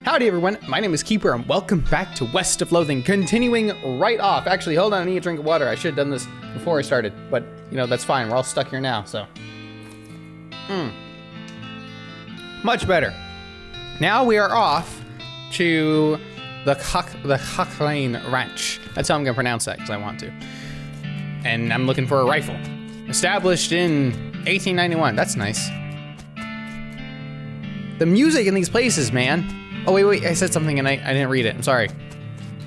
Howdy everyone, my name is Keeper and welcome back to West of Loathing, continuing right off. Actually, hold on, I need a drink of water. I should have done this before I started, but you know, that's fine. We're all stuck here now, so. Much better. Now we are off to the Cochrane Ranch. That's how I'm gonna pronounce that, because I want to. And I'm looking for a rifle. Established in 1891, that's nice. The music in these places, man. Oh, wait, I said something and I didn't read it. I'm sorry.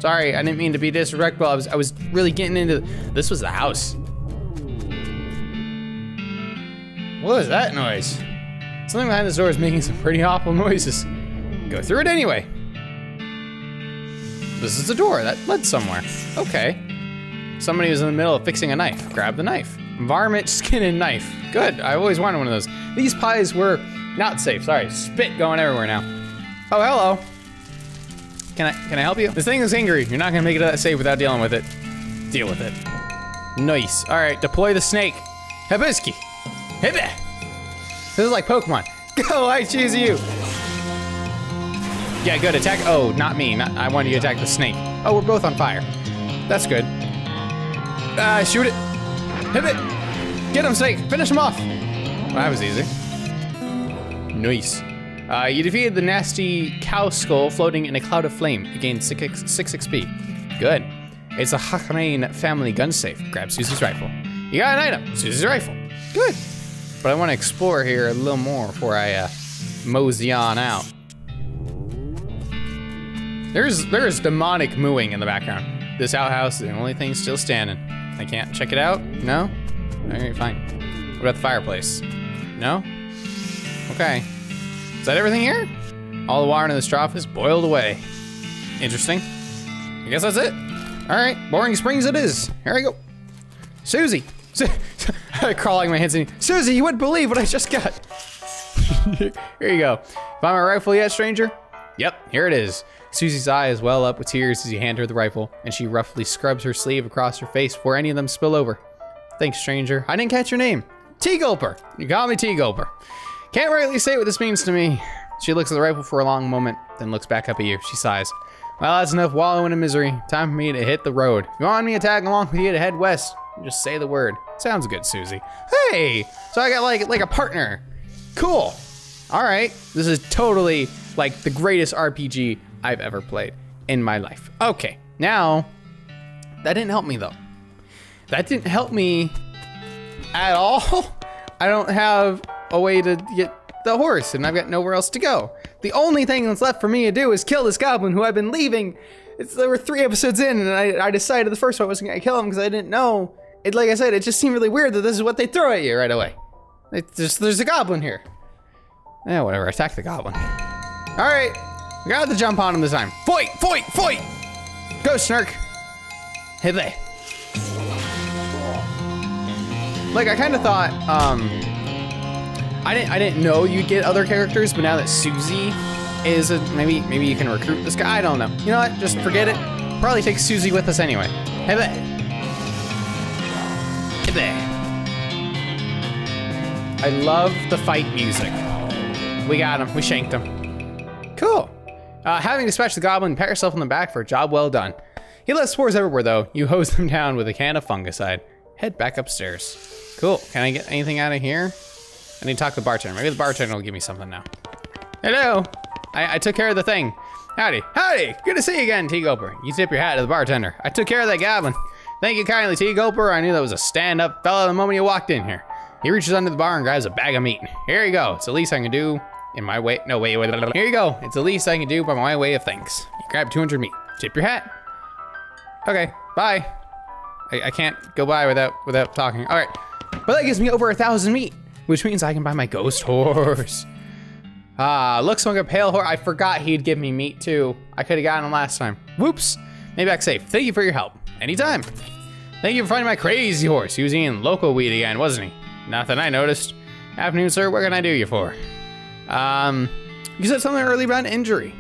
Sorry, I didn't mean to be disrespectful. I was really getting into, this was the house. What was that noise? Something behind this door is making some pretty awful noises. Go through it anyway. This is the door that led somewhere. Okay. Somebody was in the middle of fixing a knife. Grab the knife. Varmint, skin, and knife. Good, I always wanted one of those. These pies were not safe, sorry. Spit going everywhere now. Oh, hello. Can I help you? This thing is angry. You're not gonna make it that safe without dealing with it. Deal with it. Nice. All right, deploy the snake. Hibisky. Hibbe. This is like Pokemon. Go, I choose you. Yeah, good, attack. Oh, not me. I wanted you to attack the snake. Oh, we're both on fire. That's good. Shoot it. Hibbe. Get him, snake. Finish him off. Well, that was easy. Nice. You defeated the nasty cow skull floating in a cloud of flame. You gained 6 XP. Good. It's a Cochrane family gun safe. Grab Susie's rifle. You got an item. Susie's rifle. Good. But I want to explore here a little more before I mosey on out. There's demonic mooing in the background. This outhouse is the only thing still standing. I can't check it out? No? Alright, fine. What about the fireplace? No? Okay. Is that everything here? All the water in this trough is boiled away. Interesting. I guess that's it. All right, Boring Springs it is. Here I go. Susie. Crawling my hands in. Susie, you wouldn't believe what I just got. Here you go. Find my rifle yet, stranger? Yep, here it is. Susie's eyes well up with tears as you hand her the rifle, and she roughly scrubs her sleeve across her face before any of them spill over. Thanks, stranger. I didn't catch your name. Tea Gulper. You call me Tea Gulper. Can't rightly say what this means to me. She looks at the rifle for a long moment, then looks back up at you. She sighs. Well, that's enough wallowing in misery. Time for me to hit the road. If you want me to tag along with you to head west, just say the word. Sounds good, Susie. Hey, so I got like a partner. Cool. All right, this is totally like the greatest RPG I've ever played in my life. Okay, now, that didn't help me though. That didn't help me at all. I don't have a way to get the horse, and I've got nowhere else to go. The only thing that's left for me to do is kill this goblin who I've been leaving. There were 3 episodes in, and I decided the first one I wasn't gonna kill him because I didn't know. Like I said, it just seemed really weird that this is what they throw at you right away. There's a goblin here. Yeah, whatever, attack the goblin. All right, I got to jump on him this time. Fight, fight, fight! Go, Snurk. Hey there. Like, I kind of thought, I didn't know you'd get other characters, but now that Susie is maybe you can recruit this guy. I don't know. You know what? Just forget it. Probably take Susie with us anyway. Hey there. Hey there. I love the fight music. We got him. We shanked him. Cool. Having dispatched the goblin, pat yourself on the back for a job well done. He left spores everywhere though. You hose them down with a can of fungicide. Head back upstairs. Cool. Can I get anything out of here? I need to talk to the bartender. Maybe the bartender will give me something now. Hello. I took care of the thing. Howdy. Howdy. Good to see you again, Tea Gulper. You tip your hat to the bartender. I took care of that goblin. Thank you kindly, Tea Gulper. I knew that was a stand-up fella the moment you walked in here. He reaches under the bar and grabs a bag of meat. Here you go. It's the least I can do in my way. No, wait. Here you go. It's the least I can do by my way of thanks. You grab 200 meat. Tip your hat. Okay. Bye. I can't go by without talking. All right. But that gives me over 1,000 meat, which means I can buy my ghost horse. Looks like a pale horse. I forgot he'd give me meat too. I could have gotten him last time. Whoops. Maybe back safe. Thank you for your help. Anytime. Thank you for finding my crazy horse. He was eating loco weed again, wasn't he? Nothing I noticed. Afternoon, sir. What can I do you for? You said something early about an injury.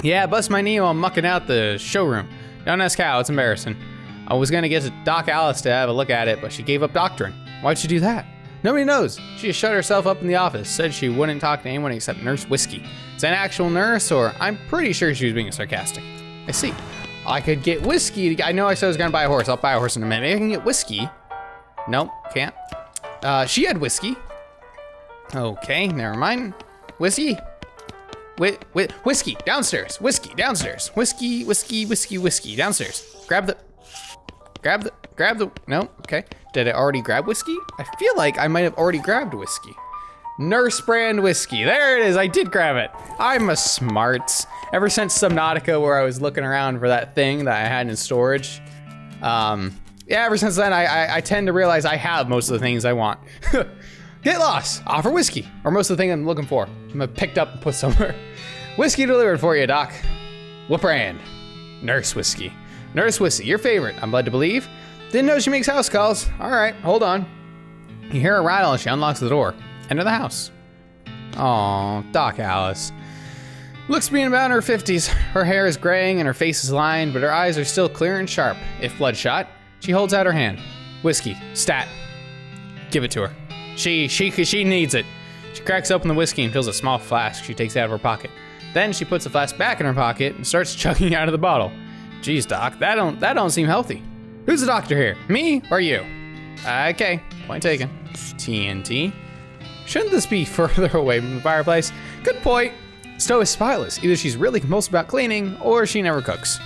Yeah, I bust my knee while mucking out the showroom. Don't ask how. It's embarrassing. I was gonna get to Doc Alice to have a look at it, but she gave up doctoring. Why'd she do that? Nobody knows. She just shut herself up in the office, said she wouldn't talk to anyone except Nurse Whiskey. Is that an actual nurse, or I'm pretty sure she was being sarcastic. I see. I could get Whiskey. I know I said I was gonna buy a horse. I'll buy a horse in a minute. Maybe I can get Whiskey. Nope, can't. She had Whiskey. Okay, never mind. Whiskey? Whiskey, downstairs. Whiskey, downstairs. Whiskey, downstairs. Grab the, no, okay. Did I already grab Whiskey? I feel like I might have already grabbed Whiskey. Nurse brand Whiskey, there it is, I did grab it. I'm a smarts. Ever since Subnautica, where I was looking around for that thing that I had in storage, yeah, ever since then, I tend to realize I have most of the things I want. Get lost, offer Whiskey, or most of the thing I'm looking for. I'm gonna picked up and put somewhere. Whiskey delivered for you, Doc. What brand? Nurse Whiskey. Nurse Whiskey, your favorite, I'm led to believe. Didn't know she makes house calls. All right, hold on. You hear a rattle and she unlocks the door. Enter the house. Aw, Doc Alice. Looks to be in about her 50s. Her hair is graying and her face is lined, but her eyes are still clear and sharp, if bloodshot. She holds out her hand. Whiskey, stat. Give it to her. She needs it. She cracks open the whiskey and fills a small flask she takes out of her pocket. Then she puts the flask back in her pocket and starts chugging out of the bottle. Geez, Doc, that don't seem healthy. Who's the doctor here? Me or you? Okay, point taken. TNT. Shouldn't this be further away from the fireplace? Good point. Stove is spotless. Either she's really compulsive about cleaning or she never cooks.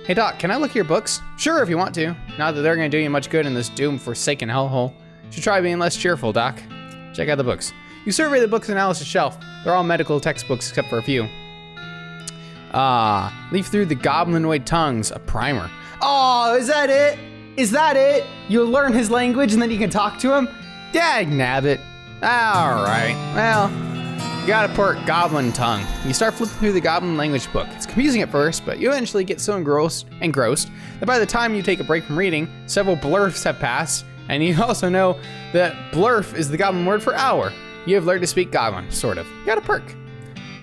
Hey Doc, can I look at your books? Sure, if you want to. Not that they're gonna do you much good in this doomed-forsaken hellhole. Should try being less cheerful, Doc. Check out the books. You survey the books on Alice's shelf. They're all medical textbooks except for a few. Leaf through the goblinoid tongues, a primer. Oh, is that it? Is that it? You'll learn his language and then you can talk to him? Dag nabbit. All right, well, you got a port goblin tongue. You start flipping through the goblin language book. It's confusing at first, but you eventually get so engrossed that by the time you take a break from reading, several blurfs have passed, and you also know that blurf is the goblin word for hour. You have learned to speak goblin, sort of. You got a perk.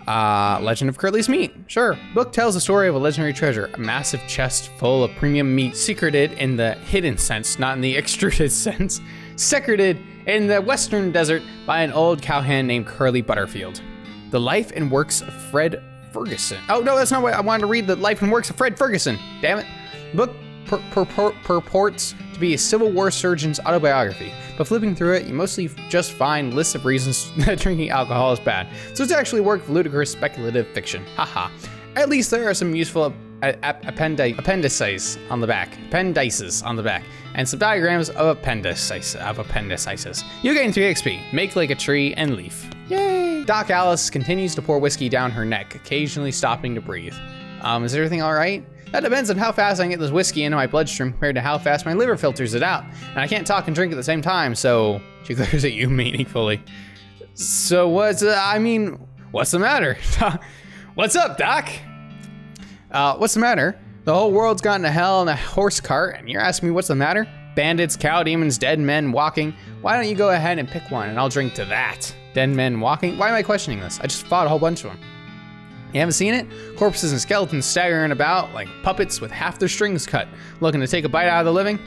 Legend of Curly's Meat. Sure. Book tells the story of a legendary treasure, a massive chest full of premium meat, secreted in the hidden sense, not in the extruded sense. Secreted in the western desert by an old cowhand named Curly Butterfield. The life and works of Fred Ferguson. Oh no, that's not what I wanted to read. The life and works of Fred Ferguson. Damn it. The book purports to be a Civil War surgeon's autobiography, but flipping through it, you mostly just find lists of reasons that drinking alcohol is bad. So it's actually a work of ludicrous speculative fiction. Haha. At least there are some useful appendices on the back, and some diagrams of appendices. You gain 3 XP, make like a tree and leaf. Yay! Doc Alice continues to pour whiskey down her neck, occasionally stopping to breathe. Is everything all right? That depends on how fast I can get this whiskey into my bloodstream compared to how fast my liver filters it out. And I can't talk and drink at the same time, so she glares at you meaningfully. So what's the matter? What's up, Doc? What's the matter? The whole world's gone to hell in a horse cart, and you're asking me what's the matter? Bandits, cow demons, dead men walking. Why don't you go ahead and pick one, and I'll drink to that. Dead men walking? Why am I questioning this? I just fought a whole bunch of them. You haven't seen it? Corpses and skeletons staggering about like puppets with half their strings cut, looking to take a bite out of the living.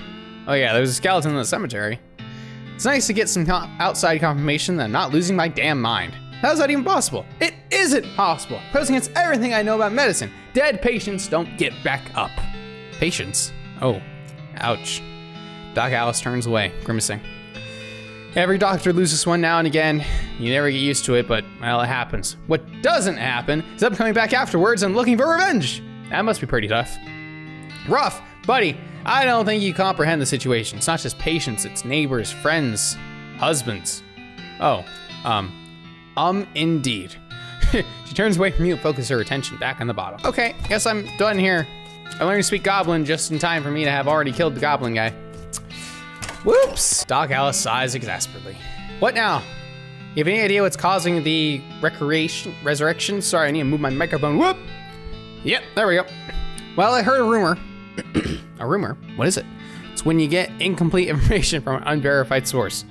Oh yeah, there's a skeleton in the cemetery. It's nice to get some outside confirmation that I'm not losing my damn mind. How's that even possible? It isn't possible. Goes against everything I know about medicine. Dead patients don't get back up. Patients? Oh, ouch. Doc Alice turns away, grimacing. Every doctor loses one now and again. You never get used to it, but, well, it happens. What doesn't happen is them coming back afterwards and looking for revenge. That must be pretty tough. Rough, buddy. I don't think you comprehend the situation. It's not just patients, it's neighbors, friends, husbands. Oh, indeed. She turns away from you and focuses her attention back on the bottle. Okay, guess I'm done here. I learned to speak goblin just in time for me to have already killed the goblin guy. Whoops! Doc Alice sighs exasperately. What now? You have any idea what's causing the resurrection? Sorry, I need to move my microphone. Whoop! Yep, there we go. Well, I heard a rumor. A rumor? What is it? It's when you get incomplete information from an unverified source.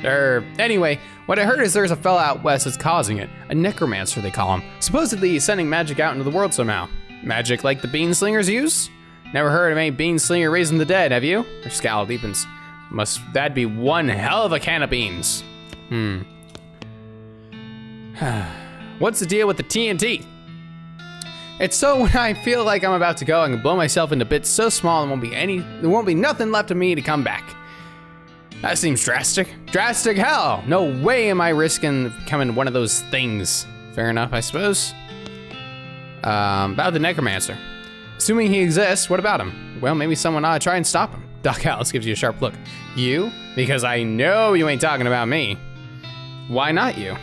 Anyway, what I heard is there's a fella out west that's causing it. A necromancer, they call him. Supposedly he's sending magic out into the world somehow. Magic like the bean slingers use? Never heard of any bean slinger raising the dead, have you? Her scowl deepens. That'd be one hell of a can of beans. What's the deal with the TNT? It's so when I feel like I'm about to go, I can blow myself into bits so small there won't be nothing left of me to come back. That seems drastic. Drastic hell! No way am I risking becoming one of those things. Fair enough, I suppose. About the necromancer. Assuming he exists, what about him? Well, maybe someone ought to try and stop him. Doc Alice gives you a sharp look. You? Because I know you ain't talking about me. Why not you?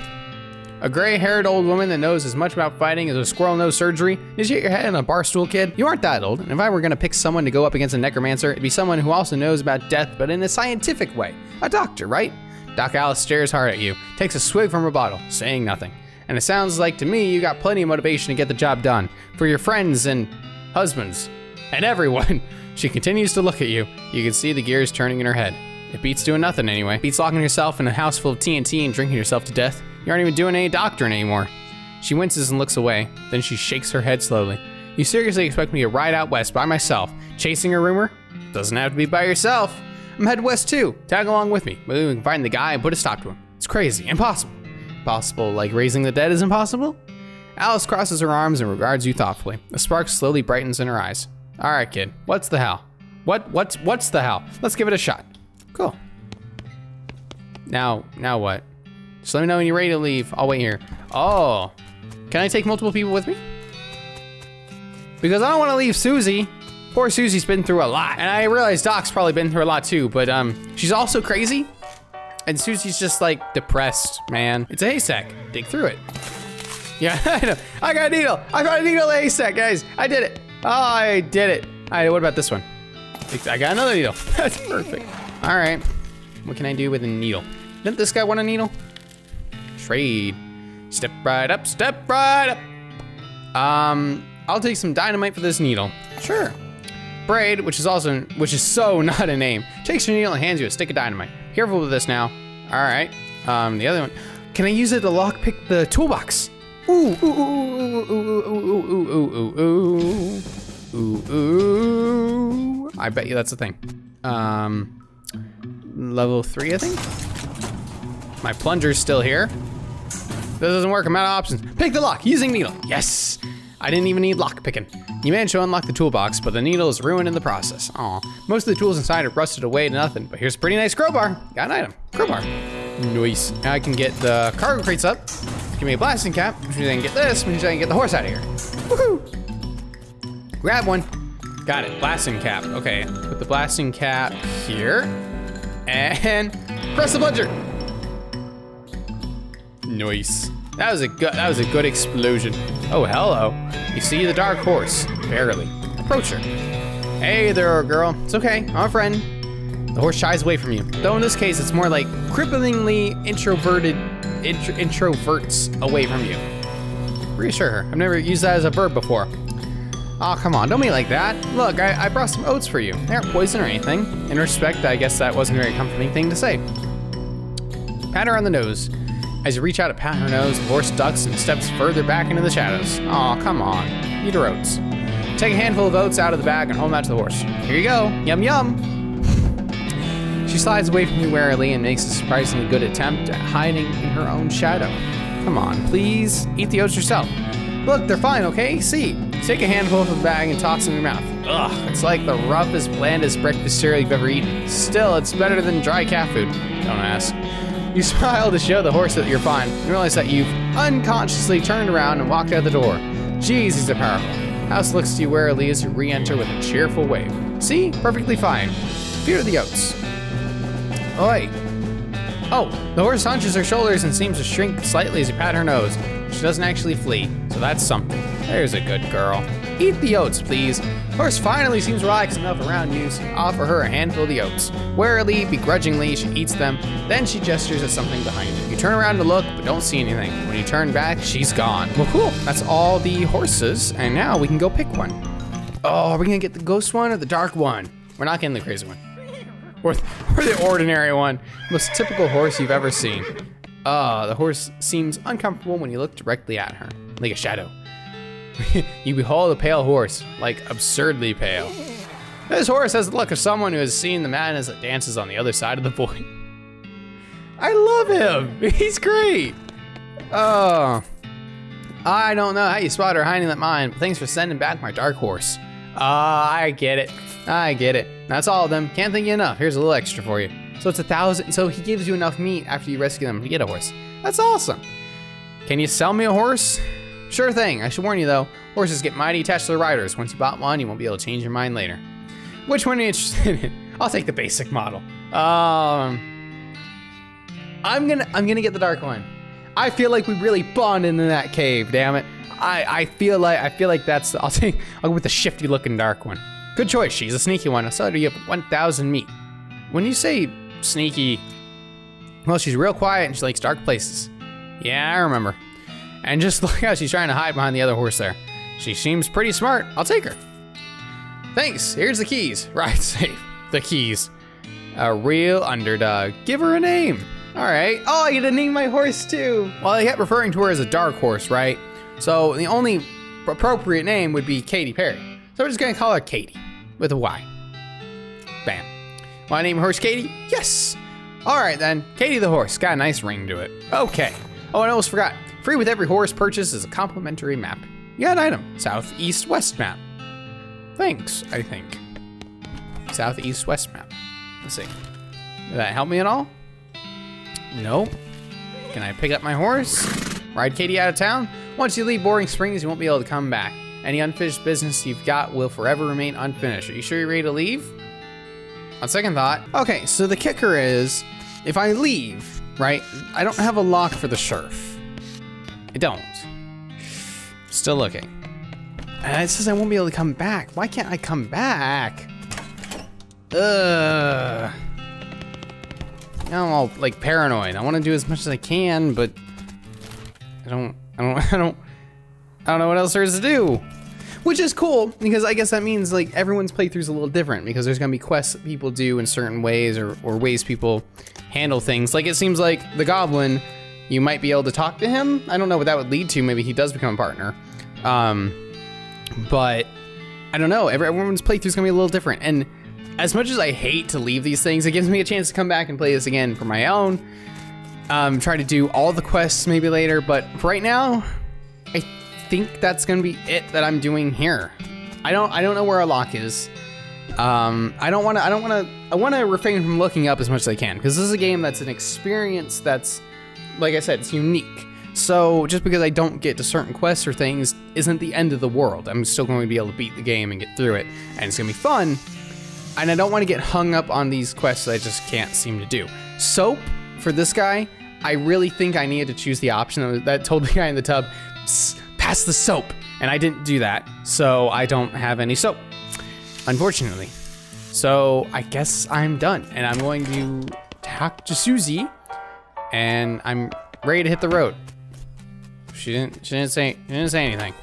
A gray-haired old woman that knows as much about fighting as a squirrel knows surgery? Did you hit your head on a bar stool, kid? You aren't that old, and if I were gonna pick someone to go up against a necromancer, it'd be someone who also knows about death, but in a scientific way. A doctor, right? Doc Alice stares hard at you, takes a swig from her bottle, saying nothing. And it sounds like to me you got plenty of motivation to get the job done. For your friends and husbands, and everyone. She continues to look at you. You can see the gears turning in her head. It beats doing nothing anyway. Beats locking yourself in a house full of TNT and drinking yourself to death. You aren't even doing any doctoring anymore. She winces and looks away, then she shakes her head slowly. You seriously expect me to ride out west by myself, chasing a rumor? Doesn't have to be by yourself. I'm headed west too. Tag along with me. Maybe we can find the guy and put a stop to him. It's crazy, impossible. Impossible like raising the dead is impossible? Alice crosses her arms and regards you thoughtfully. A spark slowly brightens in her eyes. All right, kid, what's the hell? What's the hell? Let's give it a shot. Cool. Now what? Just let me know when you're ready to leave. I'll wait here. Oh, can I take multiple people with me? Because I don't want to leave Susie. Poor Susie's been through a lot. And I realize Doc's probably been through a lot too, but she's also crazy. And Susie's just like depressed, man. It's a haystack, dig through it. Yeah, I know. I got a needle. I got a needle in a haystack, guys. I did it. Oh, I did it. All right, what about this one? I got another needle. That's perfect. All right, what can I do with a needle? Didn't this guy want a needle? Trade. Step right up, step right up. I'll take some dynamite for this needle. Sure. Braid, which is so not a name, takes your needle and hands you a stick of dynamite. Careful with this now. All right. The other one. Can I use it to lockpick the toolbox? Ooh, ooh, ooh, ooh, ooh, ooh, ooh, ooh, ooh, ooh. I bet you that's a thing. Level 3, I think. My plunger's still here. That doesn't work, I'm out of options. Pick the lock, using needle. Yes. I didn't even need lock picking. You managed to unlock the toolbox, but the needle is ruined in the process. Aw, most of the tools inside are rusted away to nothing, but here's a pretty nice crowbar. Got an item, crowbar. Nice. Now I can get the cargo crates up. Give me a blasting cap, which means I can get this, which means I can get the horse out of here. Woohoo! Grab one. Got it, blasting cap. Okay, put the blasting cap here. And press the plunger. Nice. That was a good explosion. Oh, hello. You see the dark horse, barely. Approach her. Hey there, girl. It's okay, I'm a friend. The horse shies away from you. Though in this case, it's more like cripplingly introverts away from you. Reassure her. I've never used that as a verb before. Oh, come on, don't be like that. Look, I brought some oats for you. They aren't poison or anything. In respect, I guess that wasn't a very comforting thing to say. Pat her on the nose. As you reach out to pat her nose, the horse ducks and steps further back into the shadows. Aw, come on. Eat her oats. Take a handful of oats out of the bag and hold them out to the horse. Here you go. Yum, yum. She slides away from you warily and makes a surprisingly good attempt at hiding in her own shadow. Come on, please. Eat the oats yourself. Look, they're fine, okay? See. Take a handful from the bag and toss them in your mouth. Ugh, it's like the roughest, blandest breakfast cereal you've ever eaten. Still, it's better than dry cat food. Don't ask. You smile to show the horse that you're fine and realize that you've unconsciously turned around and walked out the door. Jeez, he's a powerful. House looks to you warily as you re-enter with a cheerful wave. See? Perfectly fine. Fear the oats. Oi. Oh, the horse hunches her shoulders and seems to shrink slightly as you pat her nose. She doesn't actually flee, so that's something. There's a good girl. Eat the oats, please. Horse finally seems relaxed enough around you, so you offer her a handful of the oats. Warily, begrudgingly, she eats them, then she gestures at something behind you. You turn around to look, but don't see anything. When you turn back, she's gone. Well, cool. That's all the horses, and now we can go pick one. Oh, are we gonna get the ghost one or the dark one? We're not getting the crazy one. Or the ordinary one. Most typical horse you've ever seen. The horse seems uncomfortable when you look directly at her, like a shadow. You behold a pale horse, like absurdly pale. This horse has the look of someone who has seen the madness that dances on the other side of the void. I love him. He's great. Oh. I don't know how you spotted her hiding that mine, but thanks for sending back my dark horse. I get it. I get it. That's all of them. Can't thank you enough. Here's a little extra for you. So it's 1,000. So he gives you enough meat after you rescue them to get a horse. That's awesome. Can you sell me a horse? Sure thing. I should warn you though, horses get mighty attached to their riders. Once you bought one, you won't be able to change your mind later. Which one are you interested in? I'll take the basic model. I'm gonna get the dark one. I feel like we really bonded in that cave, damn it. I feel like that's, I'll go with the shifty looking dark one. Good choice, she's a sneaky one. I saw her, you have 1,000 meat. When you say sneaky, well, she's real quiet and she likes dark places. Yeah, I remember. And just look how she's trying to hide behind the other horse there. She seems pretty smart, I'll take her. Thanks, here's the keys. Ride safe, the keys. A real underdog, give her a name. All right, oh, I get to name my horse too. Well, I kept referring to her as a dark horse, right? So the only appropriate name would be Katy Perry. So we're just gonna call her Katy, with a Y. Bam. Want to name your horse Katy? Yes. All right then, Katy the horse, got a nice ring to it. Okay. Oh, and I almost forgot. Free with every horse purchase is a complimentary map. You got an item, southeast-west map. Thanks, I think. Southeast-west map. Let's see. Did that help me at all? Nope. Can I pick up my horse? Ride Katy out of town? Once you leave Boring Springs, you won't be able to come back. Any unfinished business you've got will forever remain unfinished. Are you sure you're ready to leave? On second thought. Okay, so the kicker is, if I leave, right, I don't have a lock for the sheriff. I don't. Still looking. And it says I won't be able to come back. Why can't I come back? Ugh. Now I'm all like paranoid. I want to do as much as I can, but I don't know what else there is to do. Which is cool, because I guess that means like everyone's playthrough is a little different, because there's gonna be quests that people do in certain ways, or ways people handle things. Like it seems like the goblin, you might be able to talk to him. I don't know what that would lead to. Maybe he does become a partner. But I don't know, everyone's playthrough is gonna be a little different. And as much as I hate to leave these things, it gives me a chance to come back and play this again for my own. Try to do all the quests maybe later, but for right now, I think that's gonna be it that I'm doing here. I don't know where our lock is. I wanna refrain from looking up as much as I can, because this is a game that's an experience that's, like I said, it's unique. So just because I don't get to certain quests or things isn't the end of the world. I'm still going to be able to beat the game and get through it, and it's gonna be fun. And I don't want to get hung up on these quests that I just can't seem to do. Soap, for this guy, I really think I needed to choose the option that told the guy in the tub, pass the soap. And I didn't do that, so I don't have any soap, unfortunately. So I guess I'm done, and I'm going to talk to Susie, and I'm ready to hit the road. She didn't say anything.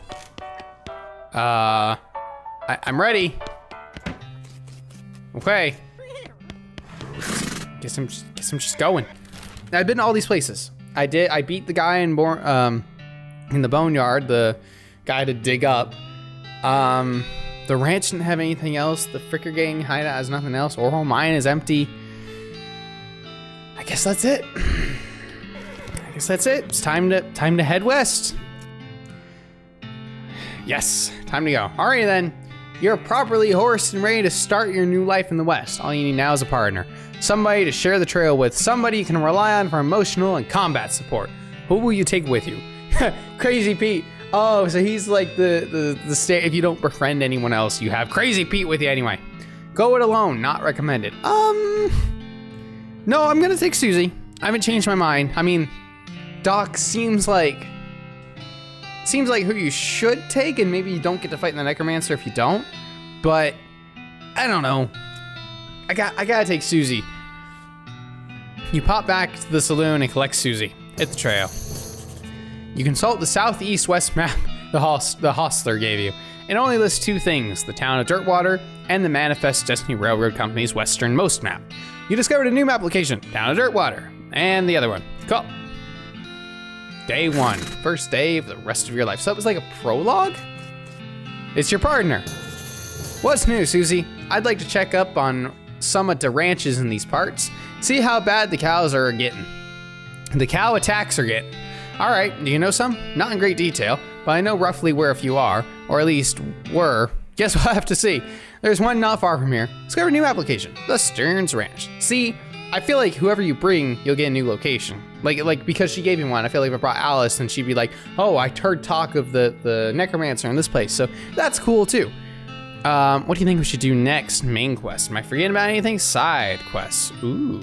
I'm ready. Okay. Guess I'm just going. I've been to all these places. I beat the guy in the boneyard, the guy to dig up. The ranch didn't have anything else. The Fricker Gang hideout has nothing else. Oral Mine is empty. I guess that's it. It's time to head west. Yes, time to go. Alrighty then. You're properly horsed and ready to start your new life in the West. All you need now is a partner. Somebody to share the trail with. Somebody you can rely on for emotional and combat support. Who will you take with you? Crazy Pete. Oh, so he's like the state. If you don't befriend anyone else, you have Crazy Pete with you anyway. Go it alone, not recommended. No, I'm gonna take Susie. I haven't changed my mind. I mean, Doc seems like who you should take, and maybe you don't get to fight the Necromancer if you don't, but I don't know. I gotta take Susie. You pop back to the saloon and collect Susie. Hit the trail. You consult the southeast-west map the hostler gave you. It only lists two things, the town of Dirtwater and the Manifest Destiny Railroad Company's westernmost map. You discovered a new map location, town of Dirtwater, and the other one. Cool. Day one, first day of the rest of your life. So that was like a prologue? It's your partner. What's new, Susie? I'd like to check up on some of the ranches in these parts, see how bad the cows are getting. The cow attacks are getting. All right, do you know some? Not in great detail, but I know roughly where a few are, or at least were. Guess we'll have to see. There's one not far from here. Discover a new application, the Stearns Ranch. See, I feel like whoever you bring, you'll get a new location. Like because she gave me one, I feel like if I brought Alice, then she'd be like, oh, I heard talk of the necromancer in this place, so that's cool too. What do you think we should do next? Main quest. Am I forgetting about anything? Side quests. Ooh.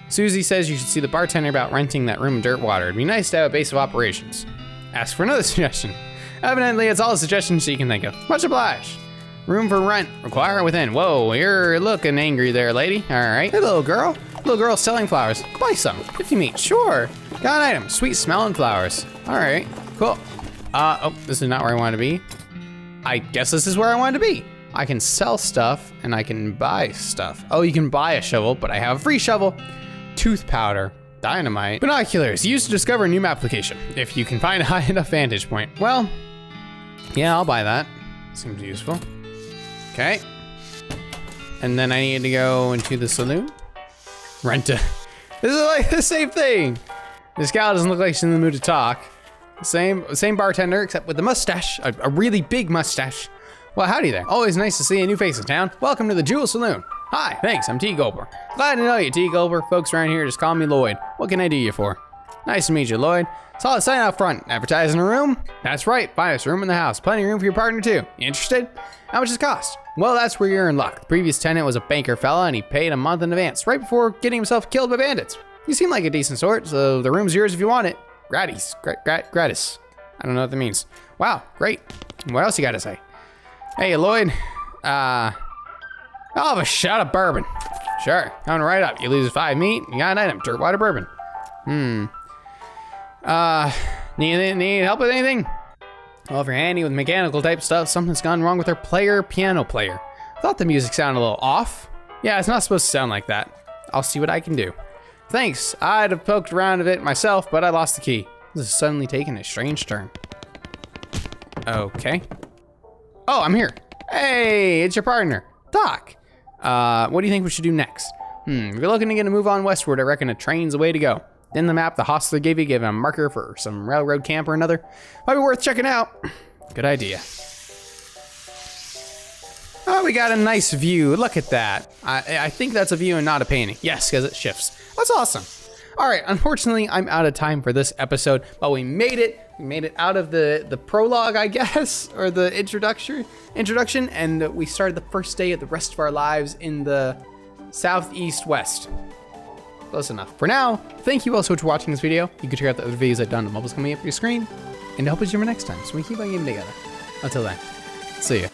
Susie says you should see the bartender about renting that room in Dirtwater. It'd be nice to have a base of operations. Ask for another suggestion. Evidently, it's all the suggestions she can think of. Much obliged. Room for rent. Require within. Whoa, you're looking angry there, lady. All right. Hey, little girl. Little girl selling flowers. Buy some. 50 meat. Sure. Got an item. Sweet smelling flowers. All right. Cool. Oh, this is not where I want to be. I guess this is where I wanted to be. I can sell stuff and I can buy stuff. Oh, you can buy a shovel, but I have a free shovel. Tooth powder, dynamite, binoculars, used to discover a new map location. If you can find a high enough vantage point. Well, yeah, I'll buy that. Seems useful. Okay. And then I need to go into the saloon. Rent a, this is like the same thing. This gal doesn't look like she's in the mood to talk. Same bartender, except with a mustache, a really big mustache. Well, howdy there. Always nice to see a new face in town. Welcome to the Jewel Saloon. Hi, thanks, I'm T. Gulper. Glad to know you, T. Gulper. Folks around here just call me Lloyd. What can I do you for? Nice to meet you, Lloyd. Saw a sign out front, advertising a room? That's right, finest room in the house. Plenty of room for your partner too. You interested? How much does it cost? Well, that's where you're in luck. The previous tenant was a banker fella and he paid a month in advance, right before getting himself killed by bandits. You seem like a decent sort, so the room's yours if you want it. Gratis, gratis. I don't know what that means. Wow, great. What else you gotta say? Hey, Lloyd, I'll have a shot of bourbon. Sure, coming right up. You lose 5 meat, you got an item, Dirtwater bourbon. Need help with anything? Well, if you're handy with mechanical type stuff, something's gone wrong with our piano player. Thought the music sounded a little off. Yeah, it's not supposed to sound like that. I'll see what I can do. Thanks, I'd have poked around a bit myself, but I lost the key. This is suddenly taking a strange turn. Okay. Oh, I'm here. Hey, it's your partner, Doc. What do you think we should do next? If you're looking to get a move on westward, I reckon a train's the way to go. In the map the hostler gave you a marker for some railroad camp or another. Might be worth checking out. Good idea. Oh, we got a nice view. Look at that. I think that's a view and not a painting. Yes, because it shifts. That's awesome. All right, unfortunately, I'm out of time for this episode, but we made it. We made it out of the prologue, I guess, or the introduction, and we started the first day of the rest of our lives in the southeast west. Close enough. For now, thank you all so much for watching this video. You can check out the other videos I've done. The bubbles coming up your screen, and I hope you see you next time. So we keep on getting together. Until then, see ya.